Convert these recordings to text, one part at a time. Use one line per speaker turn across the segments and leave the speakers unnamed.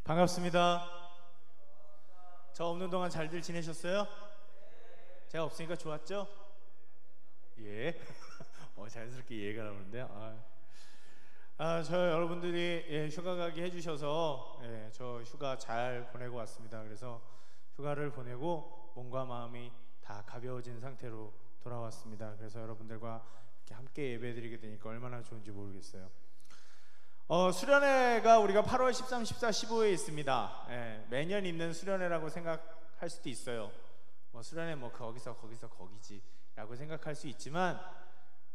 반갑습니다. 저 없는 동안 잘들 지내셨어요? 제가 없으니까 좋았죠? 예. 자연스럽게 이해가 나오는데요. 저 여러분들이 휴가 가게 해주셔서 저 휴가 잘 보내고 왔습니다. 그래서 휴가를 보내고 몸과 마음이 다 가벼워진 상태로 돌아왔습니다. 그래서 여러분들과 이렇게 함께 예배드리게 되니까 얼마나 좋은지 모르겠어요. 수련회가 우리가 8월 13, 14, 15에 있습니다. 매년 있는 수련회라고 생각할 수도 있어요. 수련회 거기서 거기지 라고 생각할 수 있지만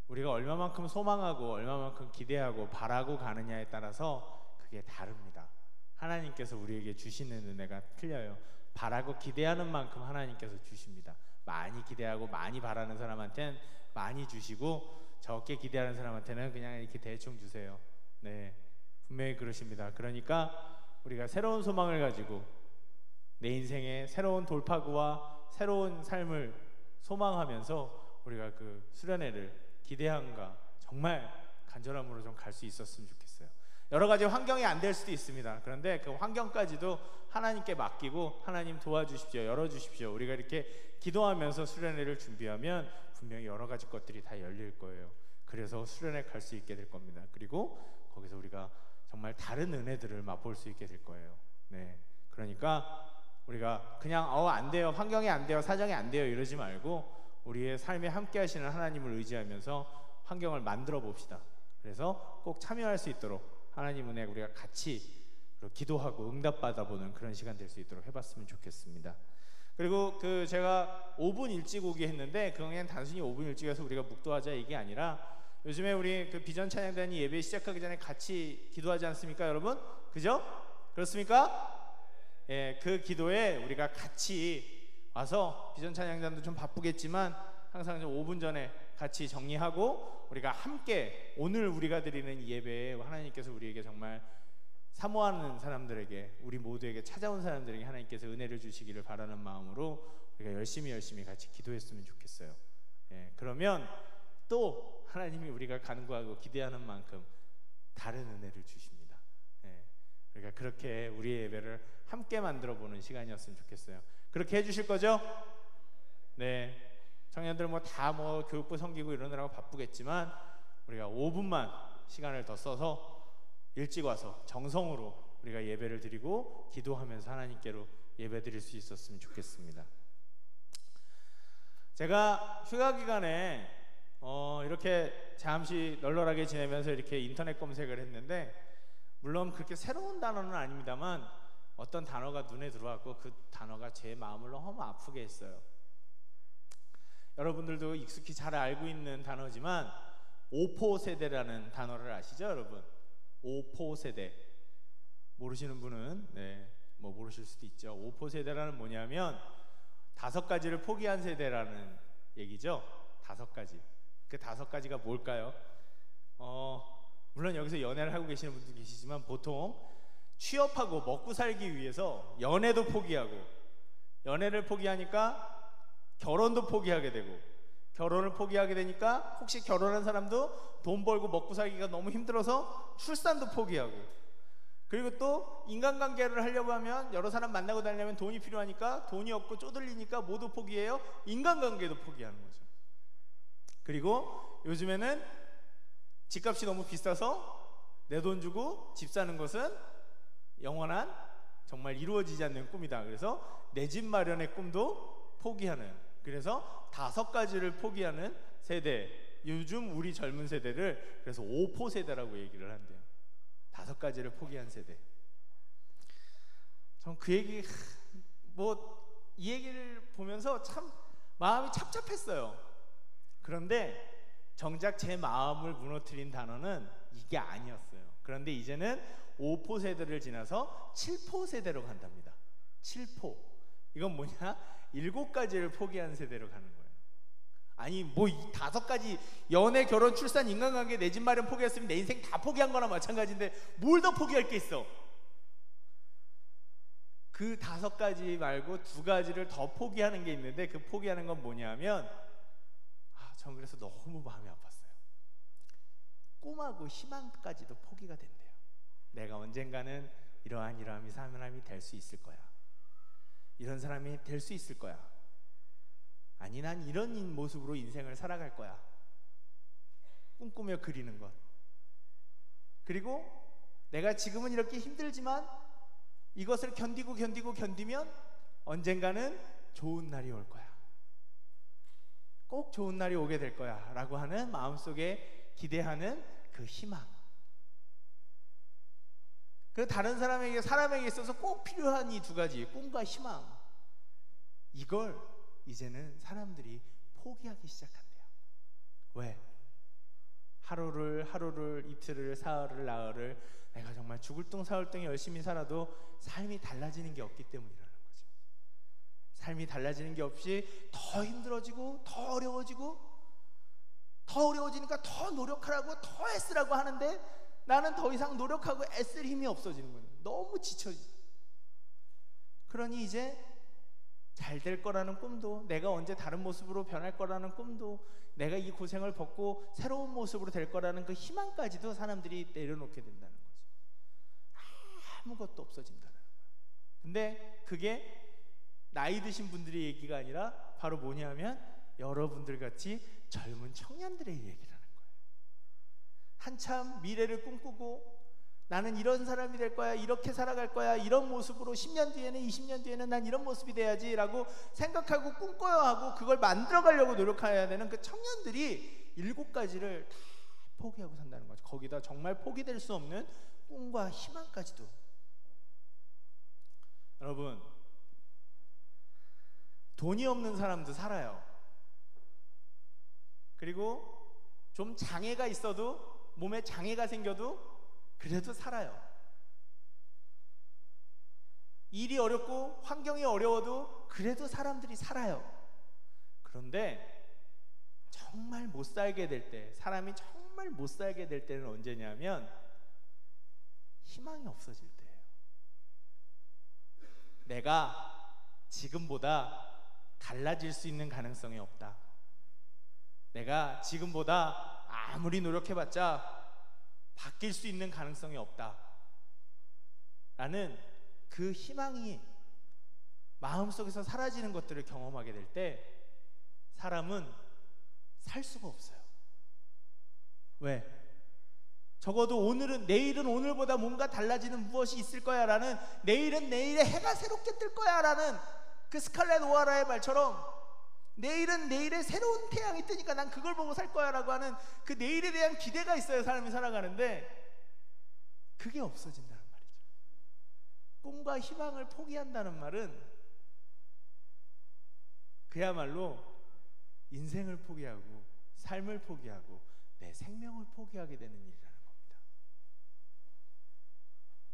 우리가 얼마만큼 소망하고 얼마만큼 기대하고 바라고 가느냐에 따라서 그게 다릅니다. 하나님께서 우리에게 주시는 은혜가 틀려요. 바라고 기대하는 만큼 하나님께서 주십니다. 많이 기대하고 많이 바라는 사람한테는 많이 주시고 적게 기대하는 사람한테는 그냥 이렇게 대충 주세요. 네, 분명히 그러십니다. 그러니까 우리가 새로운 소망을 가지고 내 인생의 새로운 돌파구와 새로운 삶을 소망하면서 우리가 그 수련회를 기대함과 정말 간절함으로 좀 갈 수 있었으면 좋겠어요. 여러 가지 환경이 안 될 수도 있습니다. 그런데 그 환경까지도 하나님께 맡기고 하나님 도와주십시오, 열어주십시오. 우리가 이렇게 기도하면서 수련회를 준비하면 분명히 여러 가지 것들이 다 열릴 거예요. 그래서 수련회 갈 수 있게 될 겁니다. 그리고 거기서 우리가 정말 다른 은혜들을 맛볼 수 있게 될 거예요. 네, 그러니까 우리가 그냥 안 돼요, 환경이 안 돼요, 사정이 안 돼요 이러지 말고 우리의 삶에 함께 하시는 하나님을 의지하면서 환경을 만들어 봅시다. 그래서 꼭 참여할 수 있도록 하나님 은혜 우리가 같이 기도하고 응답받아 보는 그런 시간 될 수 있도록 해봤으면 좋겠습니다. 그리고 제가 5분 일찍 오기 했는데 그냥 단순히 5분 일찍 와서 우리가 묵도하자 이게 아니라 요즘에 우리 비전 찬양단이 예배 시작하기 전에 같이 기도하지 않습니까, 여러분? 그죠? 그렇습니까? 그 기도에 우리가 같이 와서 비전 찬양단도 좀 바쁘겠지만 항상 좀 5분 전에 같이 정리하고 우리가 함께 오늘 우리가 드리는 이 예배에 하나님께서 우리에게 정말 사모하는 사람들에게, 우리 모두에게 찾아온 사람들에게 하나님께서 은혜를 주시기를 바라는 마음으로 우리가 열심히 같이 기도했으면 좋겠어요. 그러면 또 하나님이 우리가 간구하고 기대하는 만큼 다른 은혜를 주십니다. 그러니까 그렇게 우리의 예배를 함께 만들어 보는 시간이었으면 좋겠어요. 그렇게 해주실 거죠? 네. 청년들 다 교육부 섬기고 이러느라고 바쁘겠지만 우리가 5분만 시간을 더 써서 일찍 와서 정성으로 우리가 예배를 드리고 기도하면서 하나님께로 예배 드릴 수 있었으면 좋겠습니다. 제가 휴가 기간에 이렇게 잠시 널널하게 지내면서 이렇게 인터넷 검색을 했는데 물론 그렇게 새로운 단어는 아닙니다만 어떤 단어가 눈에 들어왔고 그 단어가 제 마음을 너무 아프게 했어요. 여러분들도 익숙히 잘 알고 있는 단어지만 오포 세대라는 단어를 아시죠, 여러분? 오포 세대. 모르시는 분은 모르실 수도 있죠. 오포 세대라는 뭐냐면 5가지를 포기한 세대라는 얘기죠. 5가지. 그 5가지가 뭘까요? 물론 여기서 연애를 하고 계시는 분도 계시지만 보통 취업하고 먹고 살기 위해서 연애도 포기하고, 연애를 포기하니까 결혼도 포기하게 되고, 결혼을 포기하게 되니까 혹시 결혼한 사람도 돈 벌고 먹고 살기가 너무 힘들어서 출산도 포기하고, 그리고 또 인간관계를 하려고 하면 여러 사람 만나고 다니려면 돈이 필요하니까 돈이 없고 쪼들리니까 모두 포기해요. 인간관계도 포기하는 거죠. 그리고 요즘에는 집값이 너무 비싸서 내 돈 주고 집 사는 것은 영원한 정말 이루어지지 않는 꿈이다. 그래서 내 집 마련의 꿈도 포기하는, 그래서 5가지를 포기하는 세대, 요즘 우리 젊은 세대를 그래서 오포 세대라고 얘기를 한대요. 5가지를 포기한 세대. 전 그 얘기 이 얘기를 보면서 참 마음이 찹찹했어요. 그런데 정작 제 마음을 무너뜨린 단어는 이게 아니었어요. 그런데 이제는 5포 세대를 지나서 7포 세대로 간답니다. 7포. 이건 뭐냐? 7가지를 포기한 세대로 가는 거예요. 아니 이 5가지, 연애, 결혼, 출산, 인간관계, 내 집 마련 포기했으면 내 인생 다 포기한 거나 마찬가지인데 뭘 더 포기할 게 있어? 그 5가지 말고 2가지를 더 포기하는 게 있는데 그 포기하는 건 뭐냐면 전 그래서 너무 마음이 아팠어요. 꿈하고 희망까지도 포기가 된대요. 내가 언젠가는 이러한 사람이 될 수 있을 거야. 이런 사람이 될 수 있을 거야. 아니, 난 이런 모습으로 인생을 살아갈 거야. 꿈꾸며 그리는 것. 그리고 내가 지금은 이렇게 힘들지만 이것을 견디면 언젠가는 좋은 날이 올 거야. 꼭 좋은 날이 오게 될 거야 라고 하는 마음속에 기대하는 그 희망. 그 다른 사람에게 있어서 꼭 필요한 이 두 가지, 꿈과 희망, 이걸 이제는 사람들이 포기하기 시작한대요. 왜? 하루를, 이틀을, 사흘을, 나흘을 내가 정말 죽을 둥 사흘 둥 열심히 살아도 삶이 달라지는 게 없기 때문이라는 거죠. 삶이 달라지는 게 없이 더 힘들어지고 더 어려워지니까 더 노력하라고, 더 애쓰라고 하는데 나는 더 이상 노력하고 애쓸 힘이 없어지는 거예요. 너무 지쳐지죠. 그러니 이제 잘 될 거라는 꿈도, 내가 언제 다른 모습으로 변할 거라는 꿈도, 내가 이 고생을 벗고 새로운 모습으로 될 거라는 그 희망까지도 사람들이 내려놓게 된다는 거죠. 아무것도 없어진다는 거예요. 근데 그게 나이 드신 분들의 얘기가 아니라 바로 뭐냐면 여러분들 같이 젊은 청년들의 얘기라는 거예요. 한참 미래를 꿈꾸고 나는 이런 사람이 될 거야, 이렇게 살아갈 거야, 이런 모습으로 10년 뒤에는, 20년 뒤에는 난 이런 모습이 돼야지 라고 생각하고 꿈꿔야 하고 그걸 만들어 가려고 노력해야 되는 그 청년들이 7가지를 다 포기하고 산다는 거죠. 거기다 정말 포기될 수 없는 꿈과 희망까지도. 여러분, 돈이 없는 사람도 살아요. 그리고 좀 장애가 있어도, 몸에 장애가 생겨도 그래도 살아요. 일이 어렵고 환경이 어려워도 그래도 사람들이 살아요. 그런데 정말 못 살게 될 때, 사람이 정말 못 살게 될 때는 언제냐면 희망이 없어질 때예요. 내가 지금보다 달라질 수 있는 가능성이 없다. 내가 지금보다 아무리 노력해봤자 바뀔 수 있는 가능성이 없다 라는 그 희망이 마음속에서 사라지는 것들을 경험하게 될 때 사람은 살 수가 없어요. 왜? 적어도 내일은 오늘보다 뭔가 달라지는 무엇이 있을 거야 라는, 내일은 내일의 해가 새롭게 뜰 거야 라는 그 스칼렛 오하라의 말처럼 내일은 내일의 새로운 태양이 뜨니까 난 그걸 보고 살 거야 라고 하는 그 내일에 대한 기대가 있어야 사람이 살아가는데 그게 없어진다는 말이죠. 꿈과 희망을 포기한다는 말은 그야말로 인생을 포기하고 삶을 포기하고 내 생명을 포기하게 되는 일이라는 겁니다.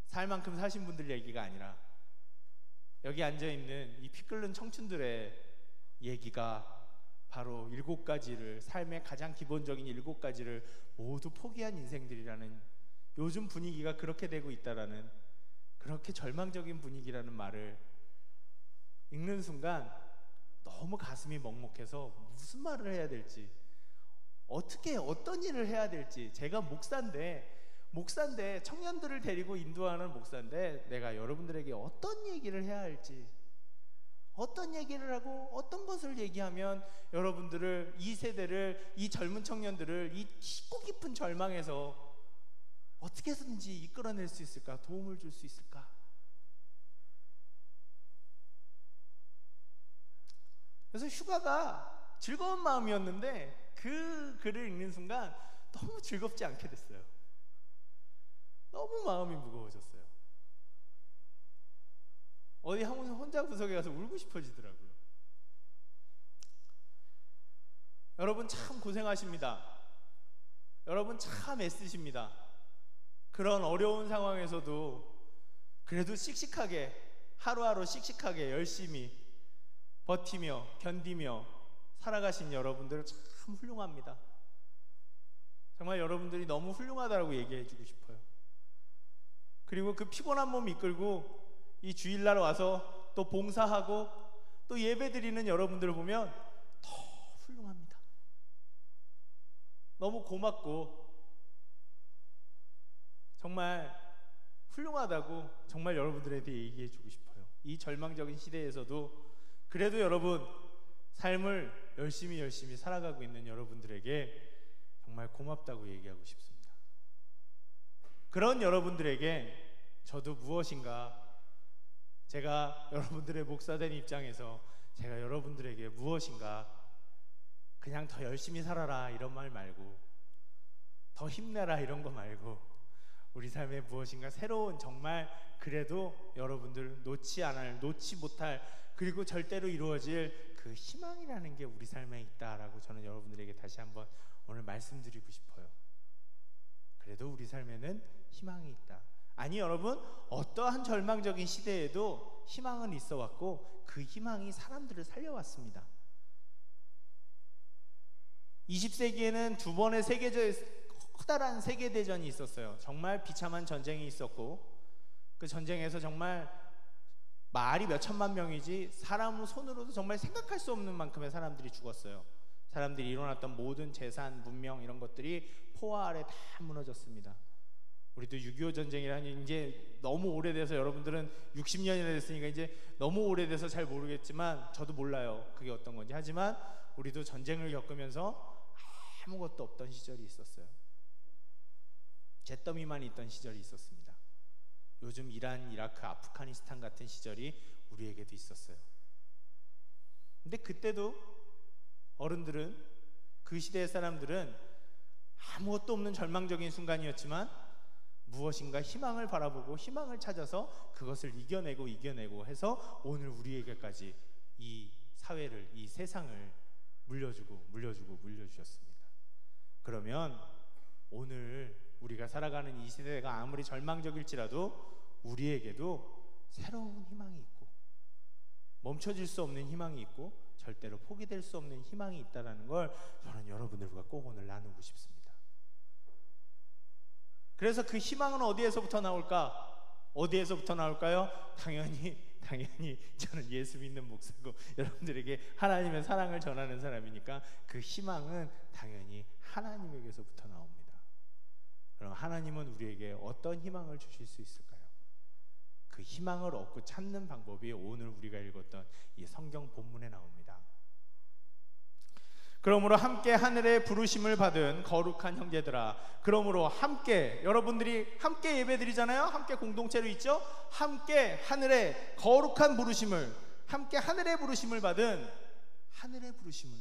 살 만큼 사신 분들 얘기가 아니라 여기 앉아있는 이 피 끓는 청춘들의 얘기가 바로 7가지를, 삶의 가장 기본적인 7가지를 모두 포기한 인생들이라는, 요즘 분위기가 그렇게 되고 있다라는, 그렇게 절망적인 분위기라는 말을 읽는 순간 너무 가슴이 먹먹해서 무슨 말을 해야 될지, 어떤 일을 해야 될지. 제가 목사인데 청년들을 데리고 인도하는 목사인데 내가 여러분들에게 어떤 얘기를 해야 할지, 어떤 얘기를 하고 어떤 것을 얘기하면 여러분들을, 이 세대를, 이 젊은 청년들을 이 깊고 깊은 절망에서 어떻게든지 이끌어낼 수 있을까, 도움을 줄 수 있을까. 그래서 휴가가 즐거운 마음이었는데 그 글을 읽는 순간 너무 즐겁지 않게 됐어요. 너무 마음이 무거워졌어요. 어디 혼자 구석에 가서 울고 싶어지더라고요. 여러분 참 고생하십니다. 여러분 참 애쓰십니다. 그런 어려운 상황에서도 그래도 씩씩하게, 하루하루 씩씩하게 열심히 버티며 견디며 살아가신 여러분들 참 훌륭합니다. 정말 여러분들이 너무 훌륭하다고 얘기해주고 싶어요. 그리고 그 피곤한 몸 이끌고 이 주일날 와서 또 봉사하고 또 예배 드리는 여러분들을 보면 더 훌륭합니다. 너무 고맙고 정말 훌륭하다고 정말 여러분들한테 얘기해 주고 싶어요. 이 절망적인 시대에서도 그래도 여러분 삶을 열심히 살아가고 있는 여러분들에게 정말 고맙다고 얘기하고 싶습니다. 그런 여러분들에게 저도 무엇인가, 제가 여러분들의 목사된 입장에서 제가 여러분들에게 무엇인가 그냥 더 열심히 살아라 이런 말 말고, 더 힘내라 이런 거 말고, 우리 삶에 무엇인가 새로운, 정말 그래도 여러분들 놓지 못할, 그리고 절대로 이루어질 그 희망이라는 게 우리 삶에 있다라고 저는 여러분들에게 다시 한번 오늘 말씀드리고 싶어요. 그래도 우리 삶에는 희망이 있다. 아니 여러분, 어떠한 절망적인 시대에도 희망은 있어 왔고 그 희망이 사람들을 살려왔습니다. 20세기에는 두 번의 커다란 세계대전이 있었어요. 정말 비참한 전쟁이 있었고, 그 전쟁에서 정말 말이 몇 천만 명이지 사람 손으로도 정말 생각할 수 없는 만큼의 사람들이 죽었어요. 사람들이 일어났던 모든 재산, 문명 이런 것들이 포화 아래 다 무너졌습니다. 우리도 6.25 전쟁이라니 이제 너무 오래돼서, 여러분들은 60년이나 됐으니까 이제 너무 오래돼서 잘 모르겠지만 저도 몰라요 그게 어떤 건지. 하지만 우리도 전쟁을 겪으면서 아무것도 없던 시절이 있었어요. 잿더미만 있던 시절이 있었습니다. 요즘 이란, 이라크, 아프가니스탄 같은 시절이 우리에게도 있었어요. 근데 그때도 어른들은, 그 시대의 사람들은 아무것도 없는 절망적인 순간이었지만 무엇인가 희망을 바라보고 희망을 찾아서 그것을 이겨내고 해서 오늘 우리에게까지 이 사회를, 이 세상을 물려주셨습니다. 그러면 오늘 우리가 살아가는 이 시대가 아무리 절망적일지라도 우리에게도 새로운 희망이 있고, 멈춰질 수 없는 희망이 있고, 절대로 포기될 수 없는 희망이 있다는 걸 저는 여러분들과 꼭 오늘 나누고 싶습니다. 그래서 그 희망은 어디에서부터 나올까요? 당연히 저는 예수 믿는 목사고 여러분들에게 하나님의 사랑을 전하는 사람이니까 그 희망은 당연히 하나님에게서부터 나옵니다. 그럼 하나님은 우리에게 어떤 희망을 주실 수 있을까요? 그 희망을 얻고 찾는 방법이 오늘 우리가 읽었던 이 성경 본문에 나옵니다. 그러므로 함께 하늘의 부르심을 받은 거룩한 형제들아, 그러므로 함께, 여러분들이 함께 예배드리잖아요. 함께 공동체로 있죠. 함께 하늘의 거룩한 부르심을, 함께 하늘의 부르심을 받은, 하늘의 부르심을,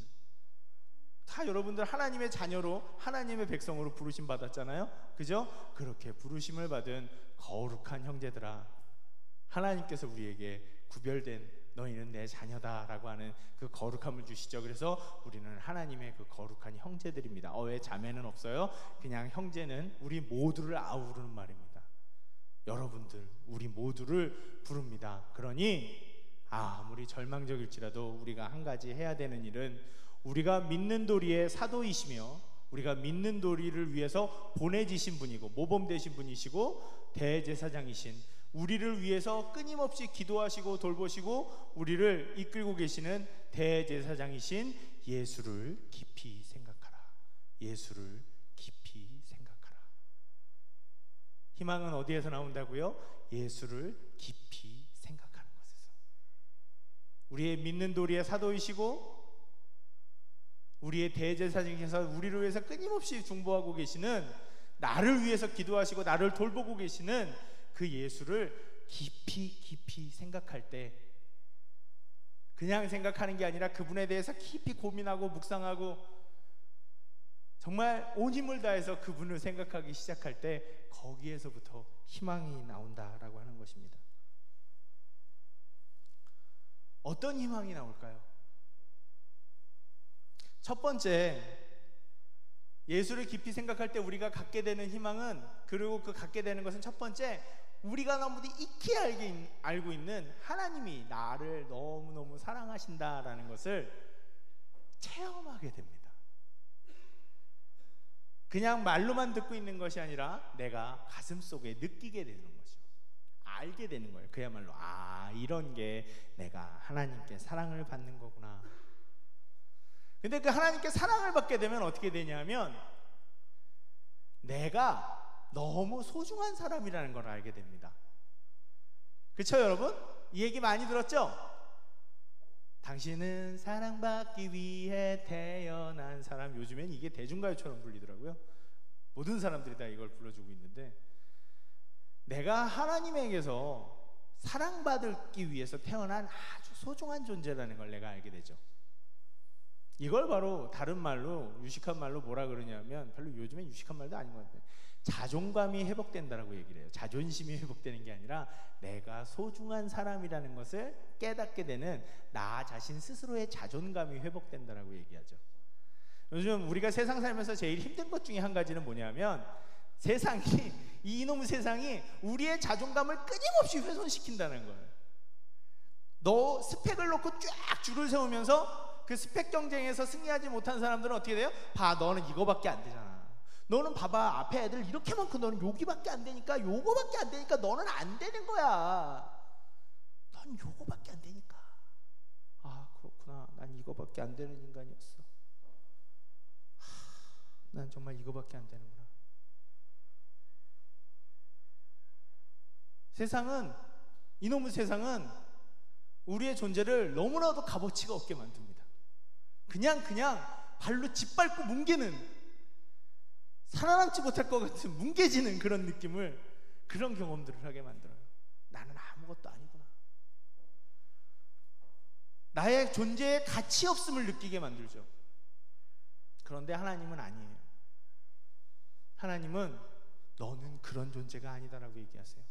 다 여러분들 하나님의 자녀로, 하나님의 백성으로 부르심 받았잖아요. 그죠? 그렇게 부르심을 받은 거룩한 형제들아, 하나님께서 우리에게 구별된, 너희는 내 자녀다 라고 하는 그 거룩함을 주시죠. 그래서 우리는 하나님의 그 거룩한 형제들입니다. 왜 자매는 없어요? 그냥 형제는 우리 모두를 아우르는 말입니다. 여러분들, 우리 모두를 부릅니다. 그러니 아무리 절망적일지라도 우리가 한 가지 해야 되는 일은, 우리가 믿는 도리의 사도이시며 우리가 믿는 도리를 위해서 보내지신 분이고 모범되신 분이시고 대제사장이신, 우리를 위해서 끊임없이 기도하시고 돌보시고 우리를 이끌고 계시는 대제사장이신 예수를 깊이 생각하라. 예수를 깊이 생각하라. 희망은 어디에서 나온다고요? 예수를 깊이 생각하는 것에서. 우리의 믿는 도리의 사도이시고 우리의 대제사장께서 우리를 위해서 끊임없이 중보하고 계시는, 나를 위해서 기도하시고 나를 돌보고 계시는 그 예수를 깊이 생각할 때, 그냥 생각하는 게 아니라 그분에 대해서 깊이 고민하고 묵상하고 정말 온 힘을 다해서 그분을 생각하기 시작할 때 거기에서부터 희망이 나온다라고 하는 것입니다. 어떤 희망이 나올까요? 첫 번째, 예수를 깊이 생각할 때 우리가 갖게 되는 희망은, 그리고 그 갖게 되는 것은 첫 번째, 우리가 너무도 익히 알고 있는 하나님이 나를 너무너무 사랑하신다라는 것을 체험하게 됩니다. 그냥 말로만 듣고 있는 것이 아니라 내가 가슴속에 느끼게 되는 거죠. 알게 되는 거예요. 그야말로 이런 게 내가 하나님께 사랑을 받는 거구나. 근데 그 하나님께 사랑을 받게 되면 어떻게 되냐면, 내가 너무 소중한 사람이라는 걸 알게 됩니다. 그쵸 여러분? 이 얘기 많이 들었죠? 당신은 사랑받기 위해 태어난 사람. 요즘엔 이게 대중가요처럼 불리더라고요. 모든 사람들이 다 이걸 불러주고 있는데, 내가 하나님에게서 사랑받기 위해서 태어난 아주 소중한 존재라는 걸 내가 알게 되죠. 이걸 바로 다른 말로, 유식한 말로 뭐라 그러냐면, 별로 요즘엔 유식한 말도 아닌 것 같아요. 자존감이 회복된다라고 얘기를 해요. 자존심이 회복되는 게 아니라 내가 소중한 사람이라는 것을 깨닫게 되는 나 자신 스스로의 자존감이 회복된다라고 얘기하죠. 요즘 우리가 세상 살면서 제일 힘든 것 중에 한 가지는 뭐냐면, 세상이, 이 이놈 세상이 우리의 자존감을 끊임없이 훼손시킨다는 거예요. 너 스펙을 놓고 쫙 줄을 세우면서 그 스펙 경쟁에서 승리하지 못한 사람들은 어떻게 돼요? 봐, 너는 이거밖에 안 되잖아. 너는 봐봐, 앞에 애들 이렇게 많고 너는 여기밖에 안 되니까, 요거밖에 안 되니까 너는 안 되는 거야. 넌 요거밖에 안 되니까. 아, 그렇구나. 난 이거밖에 안 되는 인간이었어. 난 정말 이거밖에 안 되는구나. 세상은, 이놈의 세상은 우리의 존재를 너무나도 값어치가 없게 만듭니다. 그냥 발로 짓밟고 뭉개는, 살아남지 못할 것 같은 뭉개지는 그런 느낌을, 그런 경험들을 하게 만들어요. 나는 아무것도 아니구나. 나의 존재의 가치 없음을 느끼게 만들죠. 그런데 하나님은 아니에요. 하나님은 너는 그런 존재가 아니다라고 얘기하세요.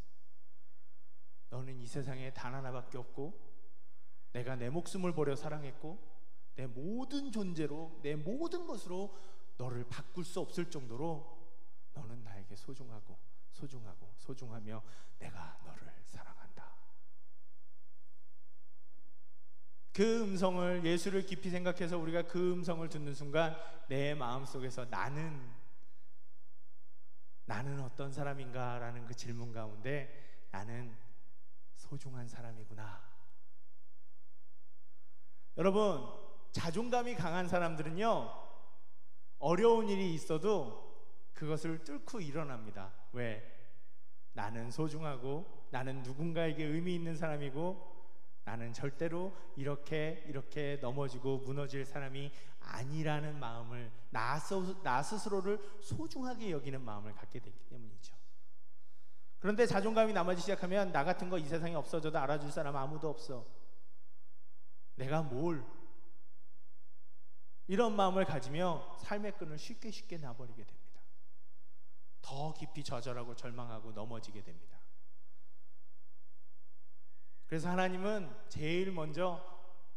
너는 이 세상에 단 하나밖에 없고, 내가 내 목숨을 버려 사랑했고, 내 모든 존재로, 내 모든 것으로 너를 바꿀 수 없을 정도로 너는 나에게 소중하고 소중하고 소중하며 내가 너를 사랑한다. 그 음성을, 예수를 깊이 생각해서 우리가 그 음성을 듣는 순간 내 마음속에서 나는 어떤 사람인가 라는 그 질문 가운데 나는 소중한 사람이구나. 여러분, 자존감이 강한 사람들은요, 어려운 일이 있어도 그것을 뚫고 일어납니다. 왜? 나는 소중하고, 나는 누군가에게 의미 있는 사람이고, 나는 절대로 이렇게 넘어지고 무너질 사람이 아니라는 마음을, 나 스스로를 소중하게 여기는 마음을 갖게 됐기 때문이죠. 그런데 자존감이 남아지기 시작하면 나 같은 거 이 세상에 없어져도 알아줄 사람 아무도 없어. 내가 뭘, 이런 마음을 가지며 삶의 끈을 쉽게 놔버리게 됩니다. 더 깊이 좌절하고 절망하고 넘어지게 됩니다. 그래서 하나님은 제일 먼저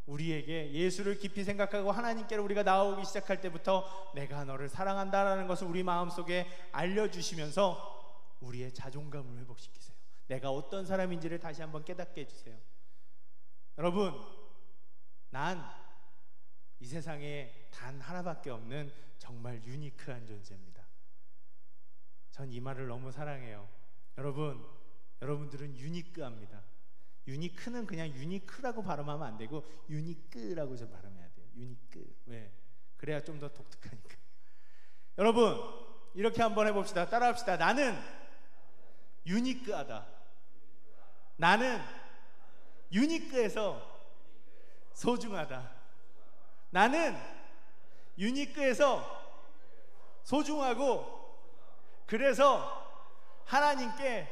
우리에게 예수를 깊이 생각하고 하나님께로 우리가 나오기 시작할 때부터 내가 너를 사랑한다라는 것을 우리 마음속에 알려주시면서 우리의 자존감을 회복시키세요. 내가 어떤 사람인지를 다시 한번 깨닫게 해주세요. 여러분, 난 이 세상에 단 하나밖에 없는 정말 유니크한 존재입니다. 전 이 말을 너무 사랑해요. 여러분들은 유니크합니다. 유니크는 그냥 유니크라고 발음하면 안 되고 유니크라고 좀 발음해야 돼요. 유니크. 왜? 그래야 좀 더 독특하니까. 여러분, 이렇게 한번 해봅시다. 따라합시다. 나는 유니크하다. 나는 유니크해서 소중하다. 나는 유니크해서 소중하고, 그래서 하나님께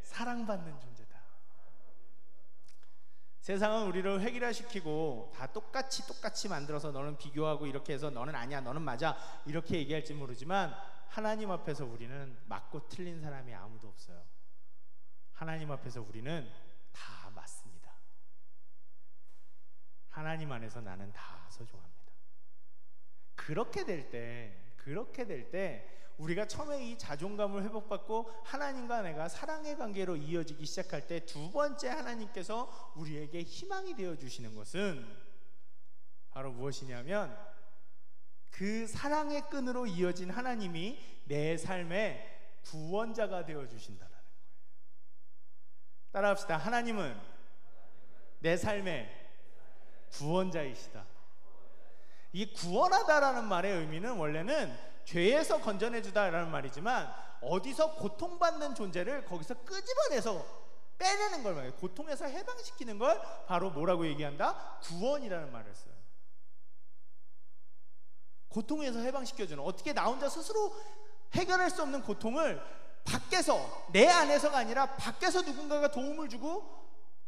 사랑받는 존재다. 세상은 우리를 획일화시키고 다 똑같이 만들어서 너는 비교하고 이렇게 해서 너는 아니야, 너는 맞아, 이렇게 얘기할지 모르지만 하나님 앞에서 우리는 맞고 틀린 사람이 아무도 없어요. 하나님 앞에서 우리는 다 맞습니다. 하나님 안에서 나는 다 소중합니다. 그렇게 될 때 우리가 처음에 이 자존감을 회복받고 하나님과 내가 사랑의 관계로 이어지기 시작할 때 두 번째 하나님께서 우리에게 희망이 되어주시는 것은 바로 무엇이냐면 그 사랑의 끈으로 이어진 하나님이 내 삶의 구원자가 되어주신다는 거예요. 따라합시다. 하나님은 내 삶의 구원자이시다. 이 구원하다라는 말의 의미는 원래는 죄에서 건져내주다라는 말이지만 어디서 고통받는 존재를 거기서 끄집어내서 빼내는 걸 말해요. 고통에서 해방시키는 걸 바로 뭐라고 얘기한다? 구원이라는 말을 써요. 고통에서 해방시켜주는, 어떻게 나 혼자 스스로 해결할 수 없는 고통을 밖에서, 내 안에서가 아니라 밖에서 누군가가 도움을 주고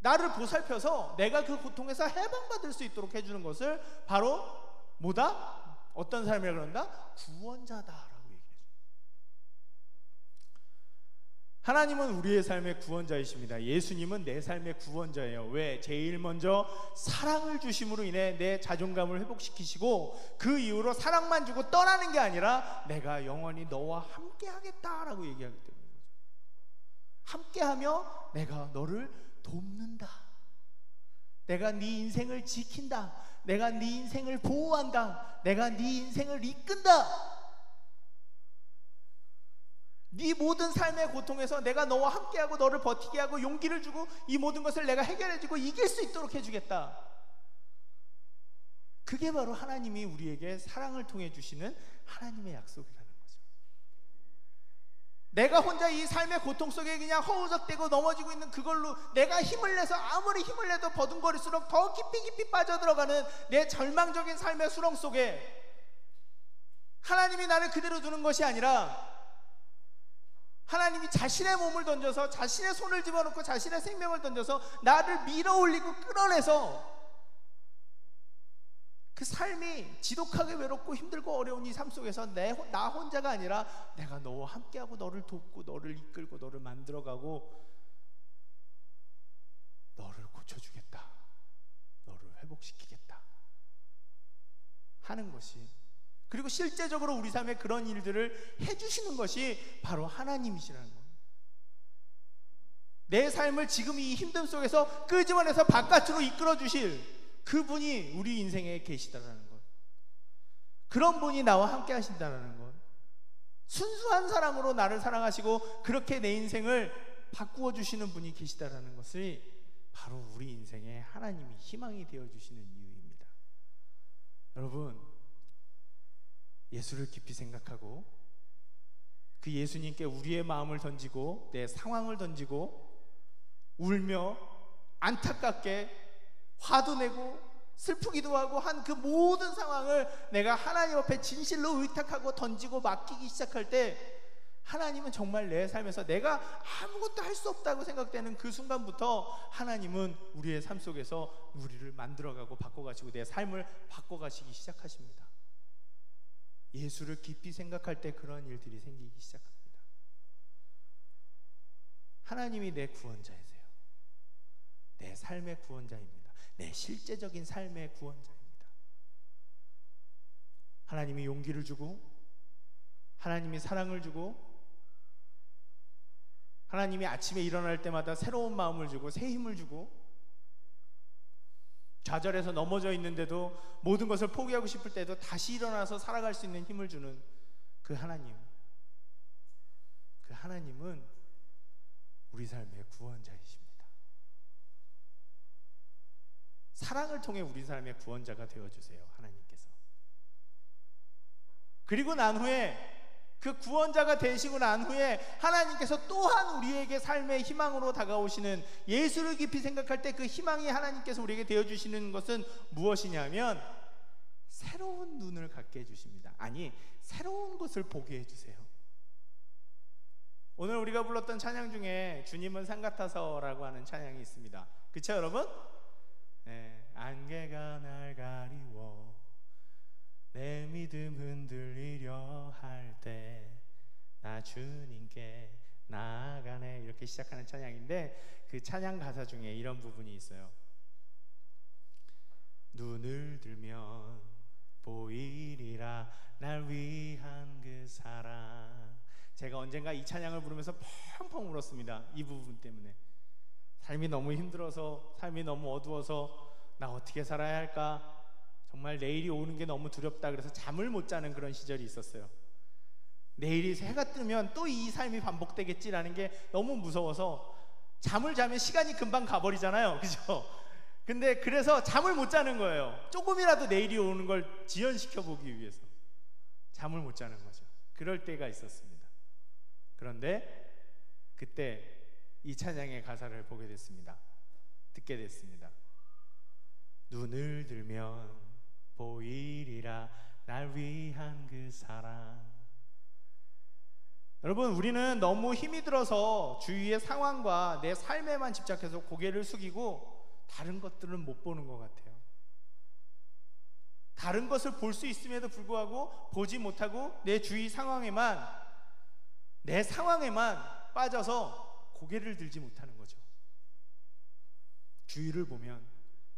나를 보살펴서 내가 그 고통에서 해방받을 수 있도록 해주는 것을 바로 뭐다? 어떤 삶이라 그런다? 구원자다라고 얘기해요. 하나님은 우리의 삶의 구원자이십니다. 예수님은 내 삶의 구원자예요. 왜? 제일 먼저 사랑을 주심으로 인해 내 자존감을 회복시키시고 그 이후로 사랑만 주고 떠나는 게 아니라 내가 영원히 너와 함께 하겠다라고 얘기하기 때문인 거죠. 함께하며 내가 너를 돕는다. 내가 네 인생을 지킨다. 내가 네 인생을 보호한다. 내가 네 인생을 이끈다. 네 모든 삶의 고통에서 내가 너와 함께하고 너를 버티게 하고 용기를 주고 이 모든 것을 내가 해결해주고 이길 수 있도록 해주겠다. 그게 바로 하나님이 우리에게 사랑을 통해 주시는 하나님의 약속이라는 거죠. 내가 혼자 이 삶의 고통 속에 그냥 허우적대고 넘어지고 있는 그걸로 내가 힘을 내서 아무리 힘을 내도 버둥거릴수록 더 깊이 빠져들어가는 내 절망적인 삶의 수렁 속에 하나님이 나를 그대로 두는 것이 아니라 하나님이 자신의 몸을 던져서 자신의 손을 집어넣고 자신의 생명을 던져서 나를 밀어올리고 끌어내서 그 삶이 지독하게 외롭고 힘들고 어려운 이 삶 속에서 나 혼자가 아니라 내가 너와 함께하고 너를 돕고 너를 이끌고 너를 만들어가고 너를 고쳐주겠다, 너를 회복시키겠다 하는 것이, 그리고 실제적으로 우리 삶에 그런 일들을 해주시는 것이 바로 하나님이시라는 겁니다. 내 삶을 지금 이 힘듦 속에서 끄집어내서 바깥으로 이끌어 주실 그분이 우리 인생에 계시다라는 것, 그런 분이 나와 함께 하신다는 것, 순수한 사랑으로 나를 사랑하시고 그렇게 내 인생을 바꾸어 주시는 분이 계시다라는 것이 바로 우리 인생에 하나님이 희망이 되어 주시는 이유입니다. 여러분, 예수를 깊이 생각하고 그 예수님께 우리의 마음을 던지고 내 상황을 던지고 울며 안타깝게 화도 내고 슬프기도 하고 한 그 모든 상황을 내가 하나님 앞에 진실로 의탁하고 던지고 맡기기 시작할 때 하나님은 정말 내 삶에서 내가 아무것도 할 수 없다고 생각되는 그 순간부터 하나님은 우리의 삶 속에서 우리를 만들어가고 바꿔가시고 내 삶을 바꿔가시기 시작하십니다. 예수를 깊이 생각할 때 그런 일들이 생기기 시작합니다. 하나님이 내 구원자이세요. 내 삶의 구원자입니다. 내 실제적인 삶의 구원자입니다. 하나님이 용기를 주고 하나님이 사랑을 주고 하나님이 아침에 일어날 때마다 새로운 마음을 주고 새 힘을 주고 좌절해서 넘어져 있는데도 모든 것을 포기하고 싶을 때도 다시 일어나서 살아갈 수 있는 힘을 주는 그 하나님, 그 하나님은 우리 삶의 구원자이십니다. 사랑을 통해 우리 삶의 구원자가 되어주세요, 하나님께서. 그리고 난 후에 그 구원자가 되시고 난 후에 하나님께서 또한 우리에게 삶의 희망으로 다가오시는, 예수를 깊이 생각할 때 그 희망이 하나님께서 우리에게 되어주시는 것은 무엇이냐면 새로운 눈을 갖게 해주십니다. 아니, 새로운 것을 보게 해주세요. 오늘 우리가 불렀던 찬양 중에 주님은 산 같아서라고 하는 찬양이 있습니다. 그쵸 여러분? 네, 안개가 날 가리워 내 믿음 흔들리려 할 때 나 주님께 나아가네, 이렇게 시작하는 찬양인데 그 찬양 가사 중에 이런 부분이 있어요. 눈을 들면 보이리라 날 위한 그 사랑. 제가 언젠가 이 찬양을 부르면서 펑펑 울었습니다. 이 부분 때문에. 삶이 너무 힘들어서, 삶이 너무 어두워서 나 어떻게 살아야 할까, 정말 내일이 오는 게 너무 두렵다 그래서 잠을 못 자는 그런 시절이 있었어요. 내일이 해가 뜨면 또 이 삶이 반복되겠지라는 게 너무 무서워서 잠을 자면 시간이 금방 가버리잖아요, 그죠? 근데 그래서 잠을 못 자는 거예요. 조금이라도 내일이 오는 걸 지연시켜 보기 위해서 잠을 못 자는 거죠. 그럴 때가 있었습니다. 그런데 그때 이 찬양의 가사를 보게 됐습니다. 듣게 됐습니다. 눈을 들면 보이리라 날 위한 그 사랑. 여러분, 우리는 너무 힘이 들어서 주위의 상황과 내 삶에만 집착해서 고개를 숙이고 다른 것들은 못 보는 것 같아요. 다른 것을 볼 수 있음에도 불구하고 보지 못하고 내 주위 상황에만, 내 상황에만 빠져서 고개를 들지 못하는 거죠. 주위를 보면,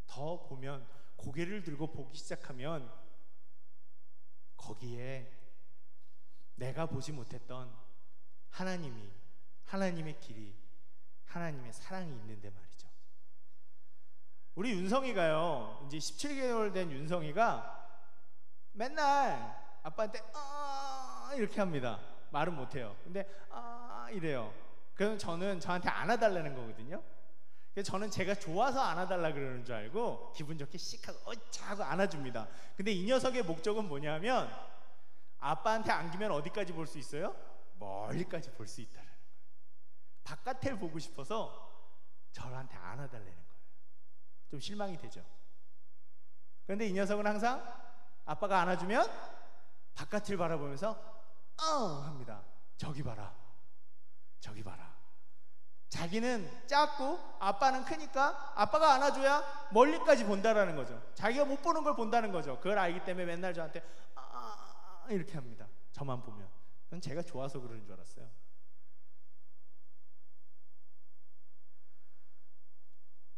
더 보면, 고개를 들고 보기 시작하면 거기에 내가 보지 못했던 하나님의 길이, 하나님의 사랑이 있는데 말이죠. 우리 윤성이가요, 이제 17개월 된 윤성이가 맨날 아빠한테 이렇게 합니다. 말은 못해요. 근데 이래요. 그럼 저는 저한테 안아달라는 거거든요. 그래서 저는 제가 좋아서 안아달라 그러는 줄 알고 기분 좋게 씩 하고 어차 하고 안아줍니다. 근데 이 녀석의 목적은 뭐냐면 아빠한테 안기면 어디까지 볼 수 있어요? 멀리까지 볼 수 있다는 거예요. 바깥을 보고 싶어서 저한테 안아달라는 거예요. 좀 실망이 되죠. 그런데 이 녀석은 항상 아빠가 안아주면 바깥을 바라보면서 합니다. 저기 봐라, 저기 봐라. 자기는 작고 아빠는 크니까 아빠가 안아줘야 멀리까지 본다라는 거죠. 자기가 못 보는 걸 본다는 거죠. 그걸 알기 때문에 맨날 저한테 이렇게 합니다. 저만 보면. 그건 제가 좋아서 그러는 줄 알았어요.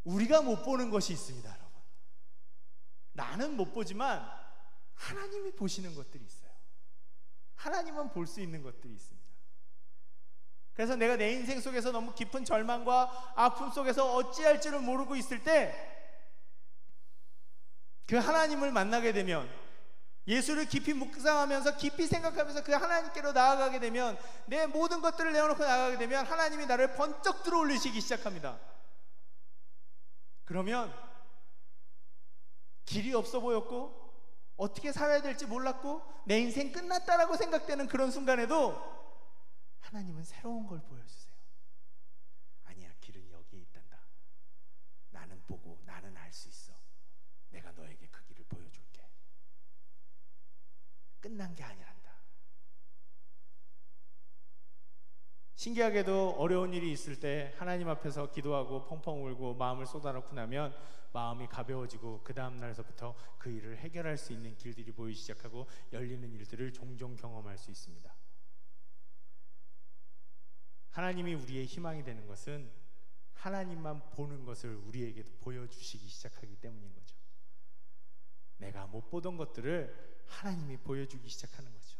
우리가 못 보는 것이 있습니다, 여러분. 나는 못 보지만 하나님이 보시는 것들이 있어요. 하나님은 볼 수 있는 것들이 있습니다. 그래서 내가 내 인생 속에서 너무 깊은 절망과 아픔 속에서 어찌할 줄을 모르고 있을 때 그 하나님을 만나게 되면, 예수를 깊이 묵상하면서 깊이 생각하면서 그 하나님께로 나아가게 되면, 내 모든 것들을 내어놓고 나아가게 되면 하나님이 나를 번쩍 들어올리시기 시작합니다. 그러면 길이 없어 보였고 어떻게 살아야 될지 몰랐고 내 인생 끝났다라고 생각되는 그런 순간에도 하나님은 새로운 걸 보여주세요. 아니야, 길은 여기에 있단다. 나는 보고 나는 알 수 있어. 내가 너에게 그 길을 보여줄게. 끝난 게 아니란다. 신기하게도 어려운 일이 있을 때 하나님 앞에서 기도하고 펑펑 울고 마음을 쏟아놓고 나면 마음이 가벼워지고 그 다음 날서부터 그 일을 해결할 수 있는 길들이 보이기 시작하고 열리는 일들을 종종 경험할 수 있습니다. 하나님이 우리의 희망이 되는 것은 하나님만 보는 것을 우리에게도 보여주시기 시작하기 때문인 거죠. 내가 못 보던 것들을 하나님이 보여주기 시작하는 거죠.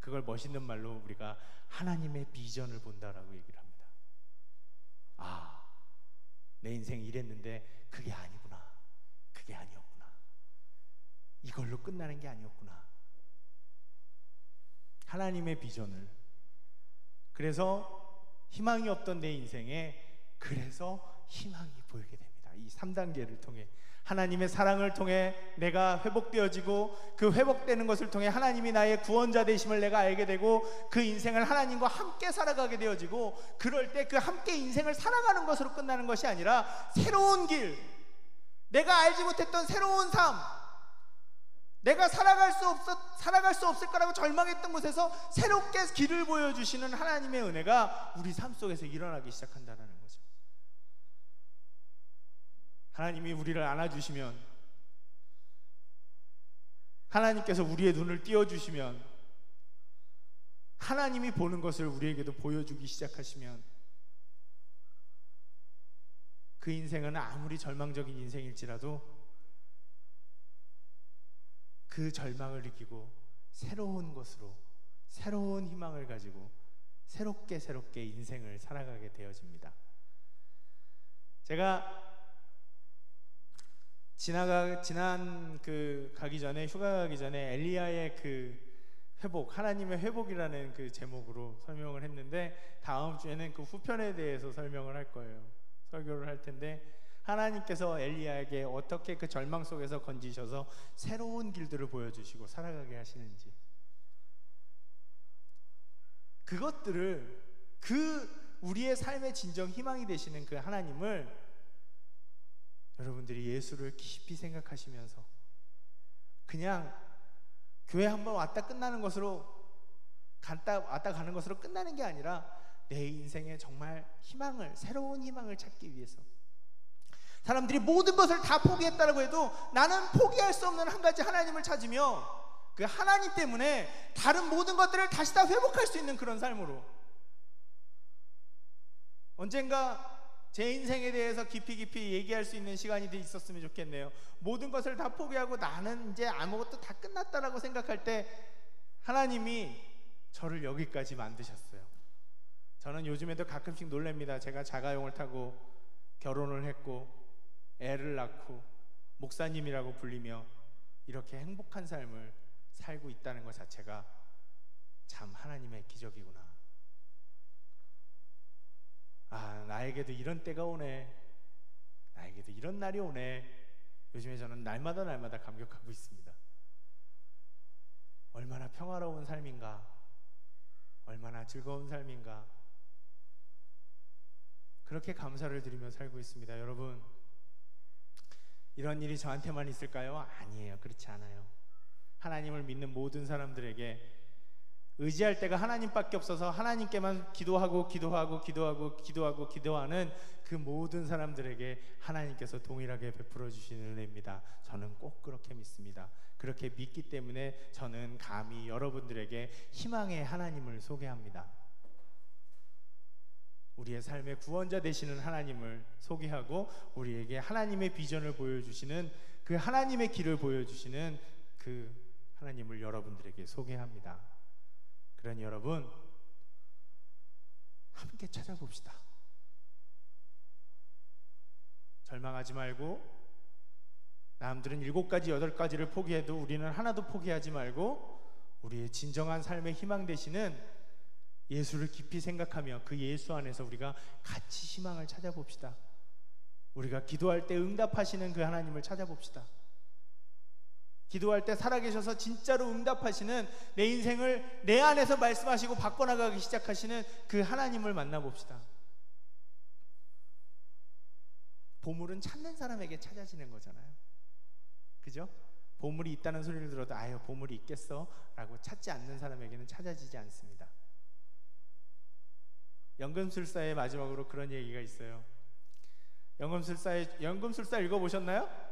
그걸 멋있는 말로 우리가 하나님의 비전을 본다라고 얘기를 합니다. 내 인생 이랬는데 그게 아니구나, 그게 아니었구나, 이걸로 끝나는 게 아니었구나. 하나님의 비전을, 그래서 희망이 없던 내 인생에 그래서 희망이 보이게 됩니다. 이 3단계를 통해, 하나님의 사랑을 통해 내가 회복되어지고 그 회복되는 것을 통해 하나님이 나의 구원자 되심을 내가 알게 되고 그 인생을 하나님과 함께 살아가게 되어지고, 그럴 때 그 함께 인생을 살아가는 것으로 끝나는 것이 아니라 새로운 길, 내가 알지 못했던 새로운 삶, 내가 살아갈 수 없을 거라고 절망했던 곳에서 새롭게 길을 보여주시는 하나님의 은혜가 우리 삶 속에서 일어나기 시작한다는 거죠. 하나님이 우리를 안아주시면, 하나님께서 우리의 눈을 띄워주시면, 하나님이 보는 것을 우리에게도 보여주기 시작하시면 그 인생은 아무리 절망적인 인생일지라도 그 절망을 이기고 새로운 것으로, 새로운 희망을 가지고 새롭게 인생을 살아가게 되어집니다. 제가 가기 전에, 휴가 가기 전에 엘리야의 그 회복, 하나님의 회복이라는 그 제목으로 설명을 했는데, 다음 주에는 그 후편에 대해서 설명을 할 거예요. 설교를 할 텐데, 하나님께서 엘리야에게 어떻게 그 절망 속에서 건지셔서 새로운 길들을 보여주시고 살아가게 하시는지, 그것들을, 우리의 삶의 진정 희망이 되시는 그 하나님을 여러분들이 예수를 깊이 생각하시면서 그냥 교회 한번 왔다 끝나는 것으로, 왔다 가는 것으로 끝나는 게 아니라 내 인생에 정말 희망을, 새로운 희망을 찾기 위해서, 사람들이 모든 것을 다 포기했다고 해도 나는 포기할 수 없는 한 가지 하나님을 찾으며 그 하나님 때문에 다른 모든 것들을 다시 다 회복할 수 있는 그런 삶으로, 언젠가 제 인생에 대해서 깊이 얘기할 수 있는 시간이 있었으면 좋겠네요. 모든 것을 다 포기하고 나는 이제 아무것도 다 끝났다라고 생각할 때 하나님이 저를 여기까지 만드셨어요. 저는 요즘에도 가끔씩 놀랍니다. 제가 자가용을 타고 결혼을 했고 애를 낳고 목사님이라고 불리며 이렇게 행복한 삶을 살고 있다는 것 자체가 참 하나님의 기적이구나. 아, 나에게도 이런 때가 오네, 나에게도 이런 날이 오네. 요즘에 저는 날마다 감격하고 있습니다. 얼마나 평화로운 삶인가, 얼마나 즐거운 삶인가, 그렇게 감사를 드리며 살고 있습니다. 여러분, 이런 일이 저한테만 있을까요? 아니에요. 그렇지 않아요. 하나님을 믿는 모든 사람들에게 의지할 때가 하나님밖에 없어서 하나님께만 기도하는 그 모든 사람들에게 하나님께서 동일하게 베풀어 주시는 은혜입니다. 저는 꼭 그렇게 믿습니다. 그렇게 믿기 때문에 저는 감히 여러분들에게 희망의 하나님을 소개합니다. 우리의 삶의 구원자 되시는 하나님을 소개하고 우리에게 하나님의 비전을 보여주시는, 그 하나님의 길을 보여주시는 그 하나님을 여러분들에게 소개합니다. 그러니 여러분, 함께 찾아봅시다. 절망하지 말고, 남들은 7가지 8가지를 포기해도 우리는 하나도 포기하지 말고 우리의 진정한 삶의 희망 되시는 예수를 깊이 생각하며 그 예수 안에서 우리가 같이 희망을 찾아봅시다. 우리가 기도할 때 응답하시는 그 하나님을 찾아봅시다. 기도할 때 살아계셔서 진짜로 응답하시는, 내 인생을 내 안에서 말씀하시고 바꿔나가기 시작하시는 그 하나님을 만나봅시다. 보물은 찾는 사람에게 찾아지는 거잖아요. 그죠? 보물이 있다는 소리를 들어도 아유, 보물이 있겠어? 라고 찾지 않는 사람에게는 찾아지지 않습니다. 연금술사의 마지막으로 그런 얘기가 있어요. 연금술사 읽어보셨나요?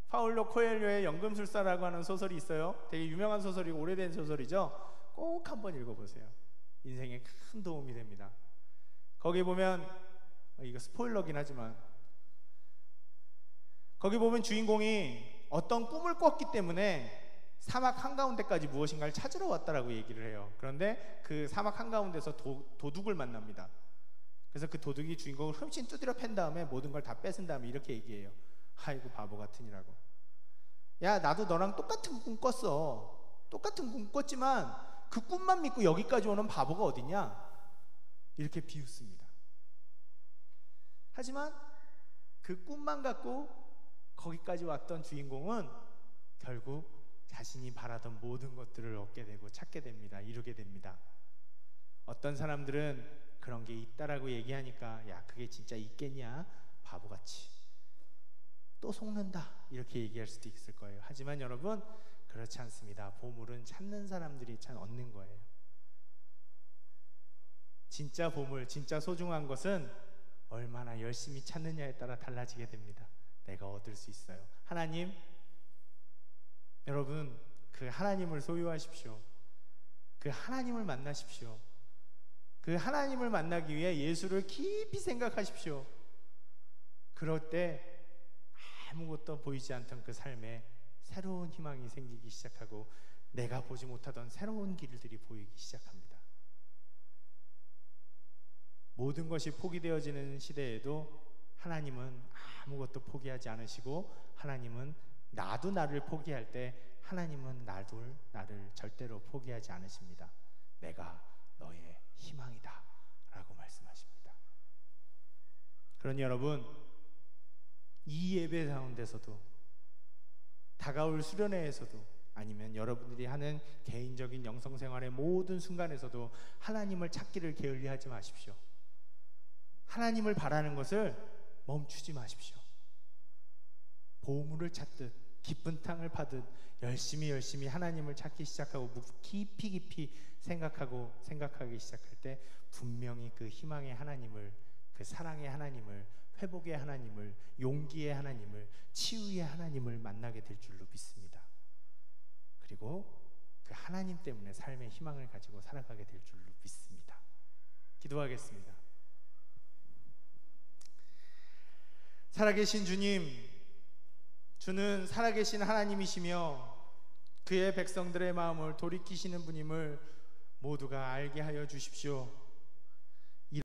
파울로 코엘료의 연금술사라고 하는 소설이 있어요. 되게 유명한 소설이고 오래된 소설이죠. 꼭 한번 읽어보세요. 인생에 큰 도움이 됩니다. 거기 보면, 이거 스포일러긴 하지만, 거기 보면 주인공이 어떤 꿈을 꿨기 때문에 사막 한가운데까지 무엇인가를 찾으러 왔다라고 얘기를 해요. 그런데 그 사막 한가운데서 도둑을 만납니다. 그래서 그 도둑이 주인공을 흠씬 두드려 팬 다음에 모든 걸 다 뺏은 다음에 이렇게 얘기해요. 아이고 바보 같으니라고. 야, 나도 너랑 똑같은 꿈 꿨어. 똑같은 꿈 꿨지만 그 꿈만 믿고 여기까지 오는 바보가 어디냐? 이렇게 비웃습니다. 하지만 그 꿈만 갖고 거기까지 왔던 주인공은 결국 자신이 바라던 모든 것들을 얻게 되고 찾게 됩니다. 이루게 됩니다. 어떤 사람들은 그런 게 있다라고 얘기하니까 야, 그게 진짜 있겠냐? 바보같이 또 속는다, 이렇게 얘기할 수도 있을 거예요. 하지만 여러분, 그렇지 않습니다. 보물은 찾는 사람들이 참 얻는 거예요. 진짜 보물, 진짜 소중한 것은 얼마나 열심히 찾느냐에 따라 달라지게 됩니다. 내가 얻을 수 있어요. 하나님, 여러분, 그 하나님을 소유하십시오. 그 하나님을 만나십시오. 그 하나님을 만나기 위해 예수를 깊이 생각하십시오. 그럴 때 아무것도 보이지 않던 그 삶에 새로운 희망이 생기기 시작하고 내가 보지 못하던 새로운 길들이 보이기 시작합니다. 모든 것이 포기되어지는 시대에도 하나님은 아무것도 포기하지 않으시고, 하나님은 나도 나를 포기할 때 하나님은 나를 절대로 포기하지 않으십니다. 내가 너의 희망이다 라고 말씀하십니다. 그러니 여러분, 이 예배 가운데서도, 다가올 수련회에서도, 아니면 여러분들이 하는 개인적인 영성생활의 모든 순간에서도 하나님을 찾기를 게을리하지 마십시오. 하나님을 바라는 것을 멈추지 마십시오. 보물을 찾듯 깊은 땅을 파듯 열심히 하나님을 찾기 시작하고 깊이 생각하기 시작할 때 분명히 그 희망의 하나님을, 그 사랑의 하나님을, 회복의 하나님을, 용기의 하나님을, 치유의 하나님을 만나게 될 줄로 믿습니다. 그리고 그 하나님 때문에 삶의 희망을 가지고 살아가게 될 줄로 믿습니다. 기도하겠습니다. 살아계신 주님, 주는 살아계신 하나님이시며 그의 백성들의 마음을 돌이키시는 분임을 모두가 알게 하여 주십시오.